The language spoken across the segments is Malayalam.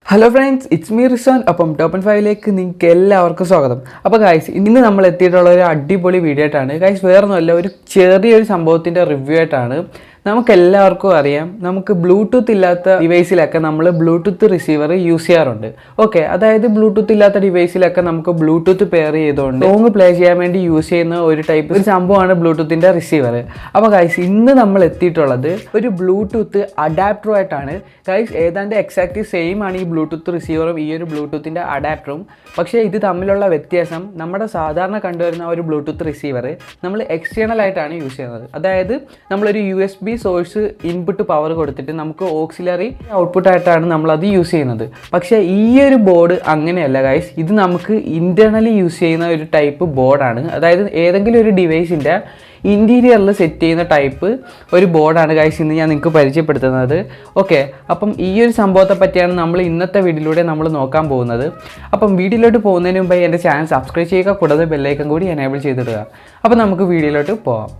Hello friends, it's me Rizwan. അപ്പം ടോപ്പ് 5 നിങ്ങൾക്ക് എല്ലാവർക്കും സ്വാഗതം. അപ്പോൾ ഗൈസ് ഇന്ന് നമ്മൾ എത്തിയിട്ടുള്ള ഒരു അടിപൊളി വീഡിയോ ആയിട്ടാണ്. ഗൈസ് വേറൊന്നുമല്ല, ഒരു ചെറിയൊരു സംഭവത്തിൻ്റെ റിവ്യൂ ആയിട്ടാണ്. നമുക്ക് എല്ലാവർക്കും അറിയാം, നമുക്ക് ബ്ലൂടൂത്ത് ഇല്ലാത്ത ഡിവൈസിലൊക്കെ നമ്മൾ ബ്ലൂടൂത്ത് റിസീവർ യൂസ് ചെയ്യാറുണ്ട്. ഓക്കെ, അതായത് ബ്ലൂടൂത്ത് ഇല്ലാത്ത ഡിവൈസിലൊക്കെ നമുക്ക് ബ്ലൂടൂത്ത് പെയർ ചെയ്തുകൊണ്ട് സോങ് പ്ലേ ചെയ്യാൻ വേണ്ടി യൂസ് ചെയ്യുന്ന ഒരു സംഭവമാണ് ബ്ലൂടൂത്തിൻ്റെ റിസീവർ. അപ്പോൾ ഗൈസ് ഇന്ന് നമ്മൾ എത്തിയിട്ടുള്ളത് ഒരു ബ്ലൂടൂത്ത് അഡാപ്റ്ററുമായിട്ടാണ്. ഗൈസ് ഏതാണ്ട് എക്സാക്ട്ലി സെയിം ആണ് ഈ ബ്ലൂടൂത്ത് റിസീവറും ഈ ഒരു ബ്ലൂടൂത്തിൻ്റെ അഡാപ്റ്ററും. പക്ഷേ ഇത് തമ്മിലുള്ള വ്യത്യാസം, നമ്മുടെ സാധാരണ കണ്ടുവരുന്ന ഒരു ബ്ലൂടൂത്ത് റിസീവർ നമ്മൾ എക്സ്റ്റേണൽ ആയിട്ടാണ് യൂസ് ചെയ്യുന്നത്. അതായത് നമ്മളൊരു USB സോഴ്സ് ഇൻപുട്ട് പവർ കൊടുത്തിട്ട് നമുക്ക് ഓക്സിലറി ഔട്ട്പുട്ട് ആയിട്ടാണ് നമ്മളത് യൂസ് ചെയ്യുന്നത്. പക്ഷേ ഈ ഒരു ബോർഡ് അങ്ങനെയല്ല ഗൈസ്, ഇത് നമുക്ക് ഇൻറ്റേർണലി യൂസ് ചെയ്യുന്ന ഒരു ടൈപ്പ് ബോർഡാണ്. അതായത് ഏതെങ്കിലും ഒരു ഡിവൈസിൻ്റെ ഇൻറ്റീരിയറിൽ സെറ്റ് ചെയ്യുന്ന ടൈപ്പ് ഒരു ബോർഡാണ് ഗൈസ് ഇന്ന് ഞാൻ നിങ്ങൾക്ക് പരിചയപ്പെടുത്തുന്നത്. ഓക്കെ, അപ്പം ഈ ഒരു സംഭവത്തെ പറ്റിയാണ് നമ്മൾ ഇന്നത്തെ വീഡിയോയിലൂടെ നമ്മൾ നോക്കാൻ പോകുന്നത്. അപ്പം വീഡിയോയിലോട്ട് പോകുന്നതിന് മുമ്പ് എൻ്റെ ചാനൽ സബ്സ്ക്രൈബ് ചെയ്യുക, കൂടാതെ ബെല്ലൈക്കൺ കൂടി എനേബിൾ ചെയ്തിടുക. അപ്പം നമുക്ക് വീഡിയോയിലോട്ട് പോകാം.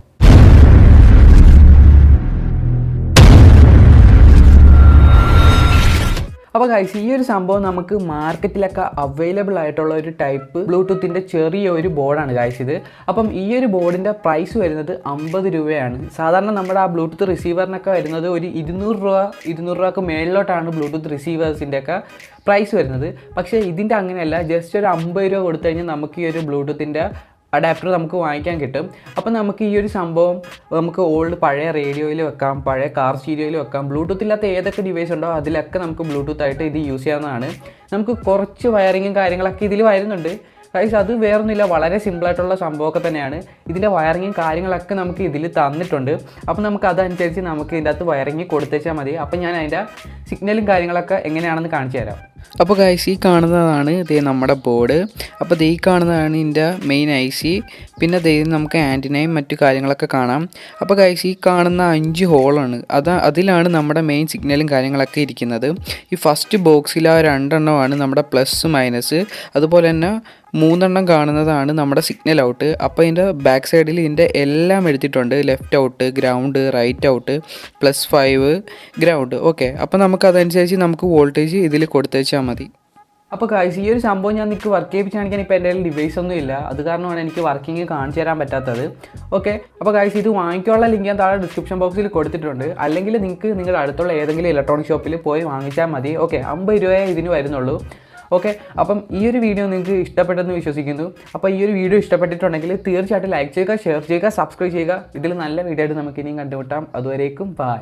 അപ്പോൾ ഗൈസ് ഈ ഒരു സംഭവം നമുക്ക് മാർക്കറ്റിലൊക്കെ അവൈലബിൾ ആയിട്ടുള്ള ഒരു ടൈപ്പ് ബ്ലൂടൂത്തിൻ്റെ ചെറിയ ഒരു ബോർഡാണ് ഗൈസ് ഇത്. അപ്പം ഈ ഒരു ബോർഡിൻ്റെ പ്രൈസ് വരുന്നത് 50 രൂപയാണ്. സാധാരണ നമ്മുടെ ആ ബ്ലൂടൂത്ത് റിസീവറിനൊക്കെ വരുന്നത് ഒരു 200 രൂപക്ക് മേളിലോട്ടാണ് ബ്ലൂടൂത്ത് റിസീവേഴ്സിൻ്റെ ഒക്കെ പ്രൈസ് വരുന്നത്. പക്ഷേ ഇതിൻ്റെ അങ്ങനെയല്ല, ജസ്റ്റ് ഒരു 50 രൂപ കൊടുത്തു കഴിഞ്ഞാൽ നമുക്ക് ഈ ഒരു ബ്ലൂടൂത്തിൻ്റെ അഡാപ്റ്റർ നമുക്ക് വാങ്ങിക്കാൻ കിട്ടും. അപ്പോൾ നമുക്ക് ഈ ഒരു സംഭവം നമുക്ക് പഴയ റേഡിയോയിൽ വെക്കാം, പഴയ കാർ സ്റ്റീരിയോയിൽ വെക്കാം. ബ്ലൂടൂത്ത് ഇല്ലാത്ത ഏതൊക്കെ ഡിവൈസ് ഉണ്ടോ അതിലൊക്കെ നമുക്ക് ബ്ലൂടൂത്ത് ആയിട്ട് ഇത് യൂസ് ചെയ്യാവുന്നതാണ്. നമുക്ക് കുറച്ച് വയറിങ്ങും കാര്യങ്ങളൊക്കെ ഇതിൽ വരുന്നുണ്ട് ഗൈസ്. അത് വേറൊന്നുമില്ല, വളരെ സിമ്പിളായിട്ടുള്ള സംഭവമൊക്കെ തന്നെയാണ്. ഇതിൻ്റെ വയറിങ്ങും കാര്യങ്ങളൊക്കെ നമുക്ക് ഇതിൽ തന്നിട്ടുണ്ട്. അപ്പോൾ നമുക്ക് അതനുസരിച്ച് നമുക്ക് ഇതിൻ്റെ അകത്ത് വയറിങ് കൊടുത്തേച്ചാൽ മതി. അപ്പോൾ ഞാൻ അതിൻ്റെ സിഗ്നലും കാര്യങ്ങളൊക്കെ എങ്ങനെയാണെന്ന് കാണിച്ചു തരാം. അപ്പോൾ ഗൈസ് ഈ കാണുന്നതാണ് ഇതേ നമ്മുടെ ബോർഡ്. അപ്പോൾ ഈ കാണുന്നതാണ് ഇതിൻ്റെ മെയിൻ IC. പിന്നെ നമുക്ക് ആൻറ്റിനയും മറ്റു കാര്യങ്ങളൊക്കെ കാണാം. അപ്പോൾ ഗൈസ് ഈ കാണുന്ന 5 ഹോളാണ്, അതിലാണ് നമ്മുടെ മെയിൻ സിഗ്നലും കാര്യങ്ങളൊക്കെ ഇരിക്കുന്നത്. ഈ ഫസ്റ്റ് ബോക്സിൽ ആ 2 എണ്ണമാണ് നമ്മുടെ പ്ലസ് മൈനസ്, അതുപോലെ തന്നെ 3 എണ്ണം കാണുന്നതാണ് നമ്മുടെ സിഗ്നൽ ഔട്ട്. അപ്പോൾ ഇതിൻ്റെ ബാക്ക് സൈഡിൽ ഇതിൻ്റെ എല്ലാം എഴുതിയിട്ടുണ്ട്. Left out, ground, right out, +5 ground. Okay, അപ്പോൾ നമുക്കതനുസരിച്ച് നമുക്ക് വോൾട്ടേജ് ഇതിൽ കൊടുത്തേച്ചാൽ മതി. അപ്പോൾ ഗൈസ് ഈ ഒരു സംഭവം ഞാൻ നിങ്ങൾക്ക് വർക്ക് ചെയ്യിപ്പിച്ച് കാണിക്കാൻ ഇപ്പോൾ എൻ്റെ കയ്യിൽ ഡിവൈസ് ഒന്നും ഇല്ല, അത് കാരണമാണ് എനിക്ക് വർക്കിംഗ് കാണിച്ചു തരാൻ പറ്റാത്തത്. ഓക്കെ, അപ്പോൾ ഗൈസ് ഇത് വാങ്ങിക്കാനുള്ള ലിങ്ക് ഞാൻ താഴെ ഡിസ്ക്രിപ്ഷൻ ബോക്സിൽ കൊടുത്തിട്ടുണ്ട്. അല്ലെങ്കിൽ നിങ്ങൾക്ക് നിങ്ങളുടെ അടുത്തുള്ള ഏതെങ്കിലും ഇലക്ട്രോണിക് ഷോപ്പിൽ പോയി വാങ്ങിച്ചാൽ മതി. ഓക്കെ, 50 രൂപയെ ഇതിന് വരുന്നുള്ളൂ. ഓക്കെ, അപ്പം ഈ ഒരു വീഡിയോ നിങ്ങൾക്ക് ഇഷ്ടപ്പെട്ടെന്ന് വിശ്വസിക്കുന്നു. അപ്പോൾ ഈ ഒരു വീഡിയോ ഇഷ്ടപ്പെട്ടിട്ടുണ്ടെങ്കിൽ തീർച്ചയായിട്ടും ലൈക്ക് ചെയ്യുക, ഷെയർ ചെയ്യുക, സബ്സ്ക്രൈബ് ചെയ്യുക. ഇതിൽ നല്ല വീഡിയോ ആയിട്ട് നമുക്ക് ഇനിയും കണ്ടുമുട്ടാം. അതുവരേക്കും ബൈ.